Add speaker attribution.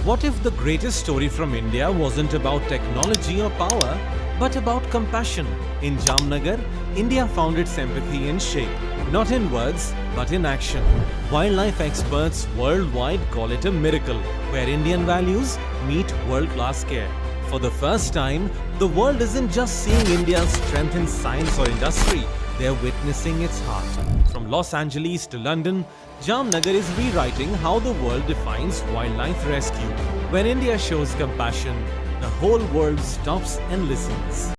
Speaker 1: What if the greatest story from India wasn't about technology or power, but about compassion? In Jamnagar, India found its empathy in shape, not in words, but in action. Wildlife experts worldwide call it a miracle, where Indian values meet world-class care. For the first time, the world isn't just seeing India's strength in science or industry, they're witnessing its heart. From Los Angeles to London, Jamnagar is rewriting how the world defines wildlife rescue. When India shows compassion, the whole world stops and listens.